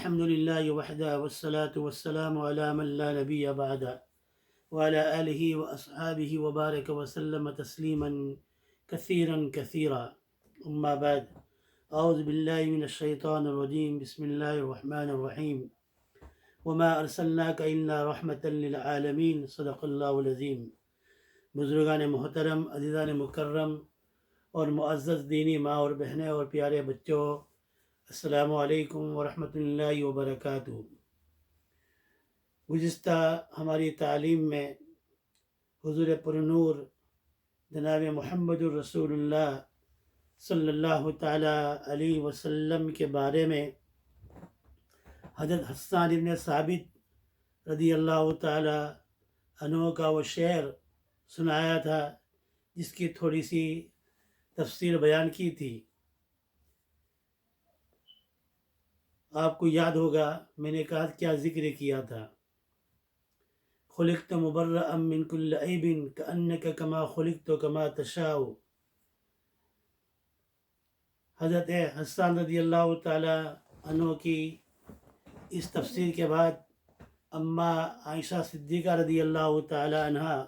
الحمد لله وحده والصلاة والسلام على من لا نبي بعده وعلى آله وأصحابه وبارك وسلم تسليما كثيرا كثيرا. أما بعد، أعوذ بالله من الشيطان الرجيم. بسم الله الرحمن الرحيم. وما أرسلناك إلا رحمة للعالمين. صدق الله العظيم. بزرگان محترم، عزیزان مکرم اور معزز دینی ماں اور بہنیں اور پیارے بچوں، السلام علیکم ورحمۃ اللہ وبرکاتہ۔ گزشتہ ہماری تعلیم میں حضور پرنور جناب محمد الرسول اللہ صلی اللہ تعالیٰ علیہ وسلم کے بارے میں حضرت حسان ابن ثابت رضی اللہ تعالیٰ عنہ کا وہ شعر سنایا تھا، جس کی تھوڑی سی تفسیر بیان کی تھی۔ آپ کو یاد ہوگا میں نے کہا کیا ذکر کیا تھا۔ خلقت مبرأ من كل عیب کأنک کما خلقت کما تشاء۔ حضرت حسان رضی اللہ تعالی عنہ کی اس تفسیر کے بعد اماں عائشہ صدیقہ رضی اللہ تعالی عنہا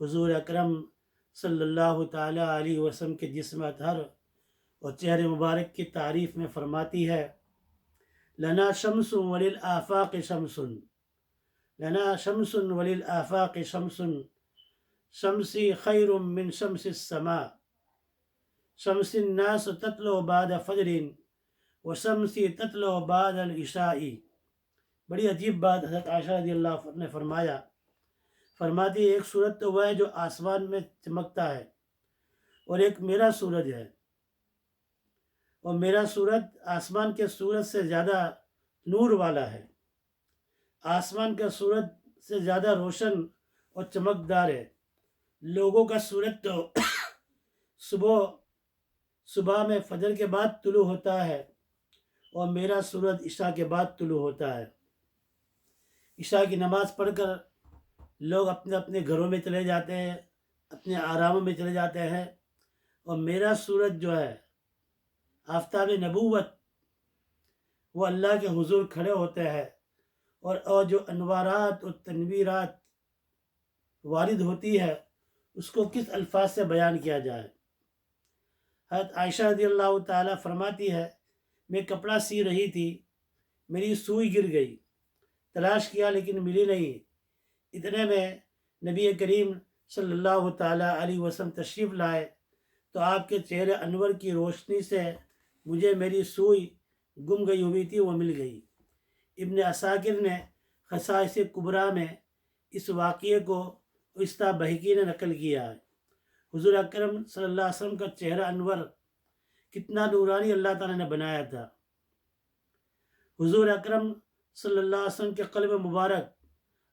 حضور اکرم صلی اللہ تعالی علیہ وسلم کے جسم اطہر اور چہرے مبارک کی تعریف میں فرماتی ہے: لنا شمس وللآفاق شمس، لنا شمس وللآفاق شمس، شمسی خیر من شمس السماء، شمس الناس تطلع بعد فجر وشمسی تطلع بعد العشاء۔ بڑی عجیب بات حضرت عائشہ رضی اللہ عنہ نے فرماتی ہے، ایک سورج تو وہ ہے جو آسمان میں چمکتا ہے، اور ایک میرا سورج ہے، اور میرا سورج آسمان کے سورج سے زیادہ نور والا ہے، آسمان کا سورج سے زیادہ روشن اور چمکدار ہے۔ لوگوں کا سورج تو صبح میں فجر کے بعد طلوع ہوتا ہے، اور میرا سورج عشاء کے بعد طلوع ہوتا ہے۔ عشاء کی نماز پڑھ کر لوگ اپنے اپنے گھروں میں چلے جاتے ہیں، اپنے آراموں میں چلے جاتے ہیں، اور میرا سورج جو ہے آفتاب نبوت، وہ اللہ کے حضور کھڑے ہوتے ہیں، اور جو انوارات اور تنویرات وارد ہوتی ہے اس کو کس الفاظ سے بیان کیا جائے۔ حضرت عائشہ رضی اللہ تعالیٰ فرماتی ہے، میں کپڑا سی رہی تھی، میری سوئی گر گئی، تلاش کیا لیکن ملی نہیں۔ اتنے میں نبی کریم صلی اللہ تعالیٰ علیہ وسلم تشریف لائے تو آپ کے چہرے انور کی روشنی سے مجھے میری سوئی گم گئی ہوئی تھی، وہ مل گئی۔ ابن عساکر نے خصائص کبریٰ میں اس واقعے کو استہ بہقی نے نقل کیا ہے۔ حضور اکرم صلی اللہ علیہ وسلم کا چہرہ انور کتنا نورانی اللہ تعالیٰ نے بنایا تھا۔ حضور اکرم صلی اللہ علیہ وسلم کے قلب مبارک،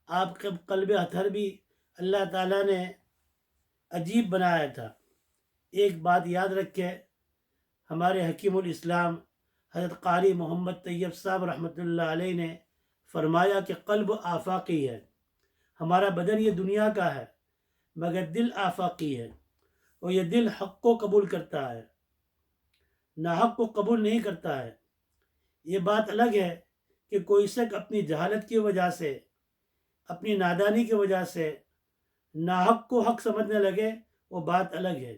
آپ کے قلب اطہر بھی اللہ تعالیٰ نے عجیب بنایا تھا۔ ایک بات یاد رکھے، ہمارے حکیم الاسلام حضرت قاری محمد طیب صاحب رحمۃ اللہ علیہ نے فرمایا کہ قلب آفاقی ہے، ہمارا بدن یہ دنیا کا ہے مگر دل آفاقی ہے، اور یہ دل حق کو قبول کرتا ہے، ناحق کو قبول نہیں کرتا ہے۔ یہ بات الگ ہے کہ کوئی شخص اپنی جہالت کی وجہ سے، اپنی نادانی کی وجہ سے ناحق کو حق سمجھنے لگے، وہ بات الگ ہے۔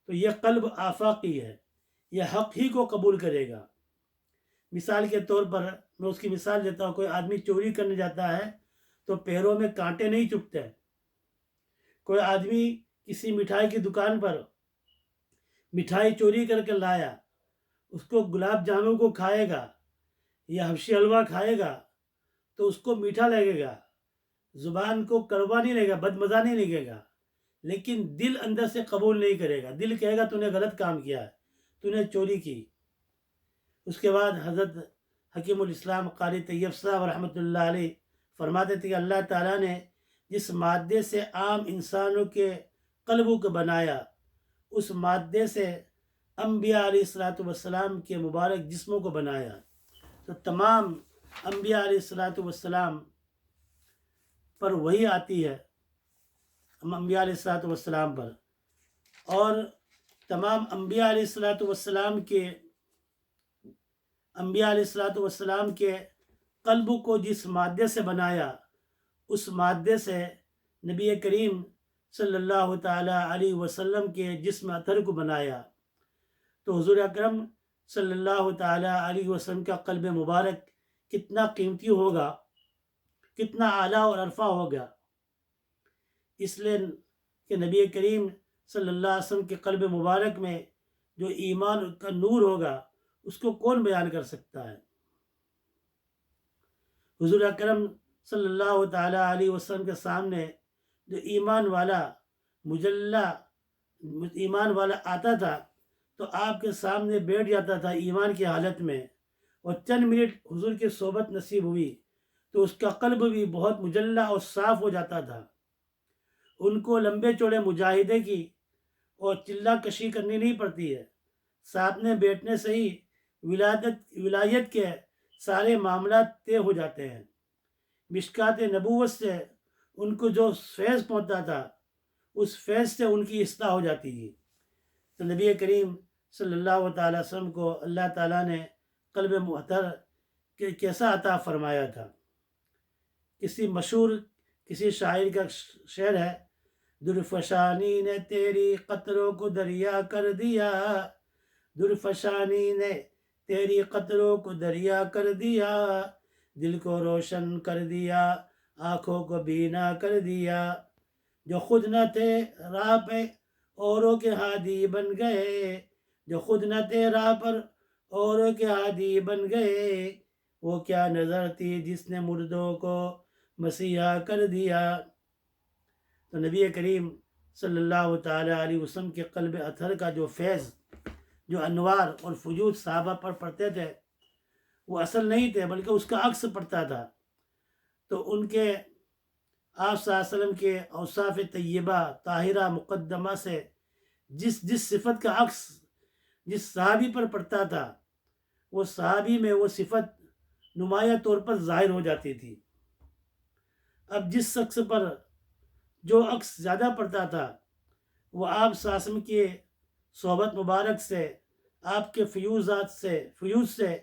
تو یہ قلب آفاقی ہے، یہ حق ہی کو قبول کرے گا۔ مثال کے طور پر میں اس کی مثال دیتا ہوں، کوئی آدمی چوری کرنے جاتا ہے تو پیروں میں کانٹے نہیں چبھتے۔ کوئی آدمی کسی مٹھائی کی دکان پر مٹھائی چوری کر کے لایا، اس کو گلاب جامن کو کھائے گا یا حبشی حلوہ کھائے گا تو اس کو میٹھا لگے گا، زبان کو کڑوا نہیں لگے گا، بدمزہ نہیں لگے گا، لیکن دل اندر سے قبول نہیں کرے گا۔ دل کہے گا تو نے غلط کام کیا ہے، تو نے چوری کی۔ اس کے بعد حضرت حکیم الاسلام قاری طیب صاحب رحمۃ اللہ علیہ فرماتے تھے کہ اللہ تعالیٰ نے جس مادے سے عام انسانوں کے قلبوں کو بنایا، اس مادے سے انبیاء علیہ السلام کے مبارک جسموں کو بنایا۔ تو تمام انبیاء علیہ السلام پر وہی آتی ہے، انبیاء علیہ السلام پر، اور تمام انبیاء علیہ السلام کے انبیاء علیہ الصلوۃ والسلام کے قلب کو جس مادے سے بنایا، اس مادے سے نبی کریم صلی اللہ تعالیٰ علیہ وسلم کے جسم اطہر کو بنایا۔ تو حضور اکرم صلی اللہ تعالیٰ علیہ وسلم کا قلب مبارک کتنا قیمتی ہوگا، کتنا اعلیٰ اور عرفہ ہوگا۔ اس لیے کہ نبی کریم صلی اللہ علیہ وسلم کے قلب مبارک میں جو ایمان کا نور ہوگا اس کو کون بیان کر سکتا ہے۔ حضور اکرم صلی اللہ تعالیٰ علیہ وسلم کے سامنے جو ایمان والا آتا تھا تو آپ کے سامنے بیٹھ جاتا تھا ایمان کی حالت میں، اور چند منٹ حضور کی صحبت نصیب ہوئی تو اس کا قلب بھی بہت مجلہ اور صاف ہو جاتا تھا۔ ان کو لمبے چوڑے مجاہدے کی اور چلہ کشی کرنی نہیں پڑتی ہے، سامنے بیٹھنے سے ہی ولایت کے سارے معاملات طے ہو جاتے ہیں۔ مشکات نبوت سے ان کو جو فیض پہنچتا تھا اس فیض سے ان کی اصلاح ہو جاتی تھی۔ تو نبی کریم صلی اللہ تعالیٰ وسلم کو اللہ تعالیٰ نے قلب مطہر کیسا عطا فرمایا تھا۔ کسی شاعر کا شعر ہے، درفشانی نے تیری قطروں کو دریا کر دیا، درفشانی نے تیری قطروں کو دریا کر دیا، دل کو روشن کر دیا، آنکھوں کو بینا کر دیا، جو خود نہ تھے راہ پہ اوروں کے ہادی بن گئے، جو خود نہ تھے راہ پر اوروں کے ہادی بن گئے، وہ کیا نظر تھی جس نے مردوں کو مسیحا کر دیا۔ تو نبی کریم صلی اللہ تعالیٰ علیہ وسلم کے قلب اطہر کا جو فیض، جو انوار اور فجود صحابہ پر پڑھتے تھے وہ اصل نہیں تھے بلکہ اس کا عکس پڑتا تھا۔ تو ان کے آپ صلی اللہ علیہ وسلم کے اوصاف طیبہ طاہرہ مقدمہ سے جس صفت کا عکس جس صحابی پر پڑتا تھا وہ صحابی میں وہ صفت نمایاں طور پر ظاہر ہو جاتی تھی۔ اب جس شخص پر جو عکس زیادہ پڑتا تھا وہ آپ صلی اللہ علیہ وسلم کی صحبت مبارک سے، آپ کے فیوز سے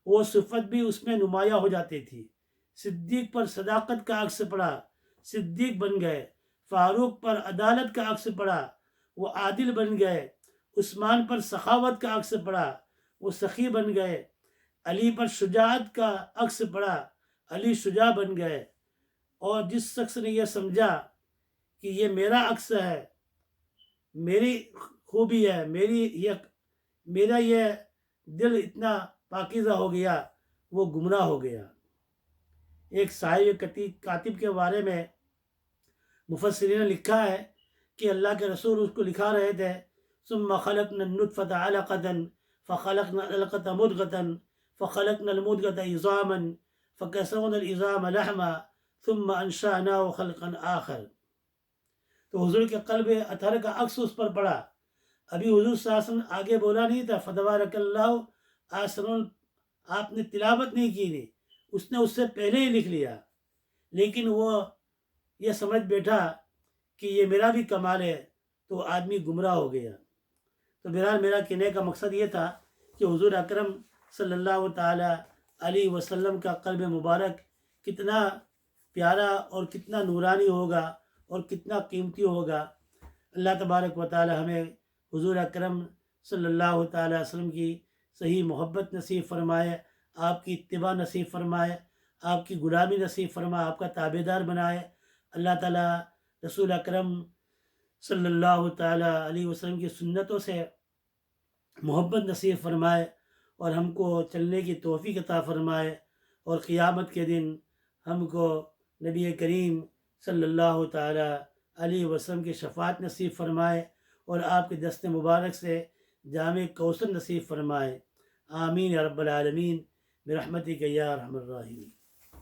وہ صفت بھی اس میں نمایاں ہو جاتی تھی۔ صدیق پر صداقت کا عکس پڑا، صدیق بن گئے۔ فاروق پر عدالت کا عکس پڑا، وہ عادل بن گئے۔ عثمان پر سخاوت کا عکس پڑا، وہ سخی بن گئے۔ علی پر شجاعت کا عکس پڑا، علی شجاع بن گئے۔ اور جس شخص نے یہ سمجھا کہ یہ میرا عکس ہے، میری خوبی ہے، میرا یہ دل اتنا پاکیزہ ہو گیا، وہ گمراہ ہو گیا۔ ایک صاحب کاتب کے بارے میں مفسرین نے لکھا ہے کہ اللہ کے رسول اس کو لکھا رہے تھے، ثم خلقنا النطفة علقة فخلقنا العلقة مضغة فخلقنا المضغة عظاما فكسونا العظام لحما ثم انشأناه خلقا آخر۔ تو حضور کے قلب اطہر کا عکس اس پر پڑا۔ ابھی حضور صلی اللہ علیہ وسلم آگے بولا نہیں تھا، فتبارک اللہ احسن، آپ نے تلاوت نہیں کی تھی، اس نے اس سے پہلے ہی لکھ لیا، لیکن وہ یہ سمجھ بیٹھا کہ یہ میرا بھی کمال ہے تو آدمی گمراہ ہو گیا۔ تو بہرحال میرا کہنے کا مقصد یہ تھا کہ حضور اکرم صلی اللہ تعالیٰ علیہ وسلم کا قلب مبارک کتنا پیارا اور کتنا نورانی ہوگا اور کتنا قیمتی ہوگا۔ اللہ تبارک و تعالی ہمیں حضور اکرم صلی اللہ تعالیٰ وسلم کی صحیح محبت نصیب فرمائے، آپ کی اتباع نصیب فرمائے، آپ کی غلامی نصیب فرمائے، آپ کا تابعدار بنائے۔ اللہ تعالیٰ رسول اکرم صلی اللہ تعالیٰ علیہ وسلم کی سنتوں سے محبت نصیب فرمائے اور ہم کو چلنے کی توفیق عطا فرمائے، اور قیامت کے دن ہم کو نبی کریم صلی اللہ تعالیٰ علیہ وسلم کی شفاعت نصیب فرمائے اور آپ کے دست مبارک سے جامع کوثر نصیب فرمائے۔ آمین یا رب العالمین برحمتک یا ارحم الراحمین۔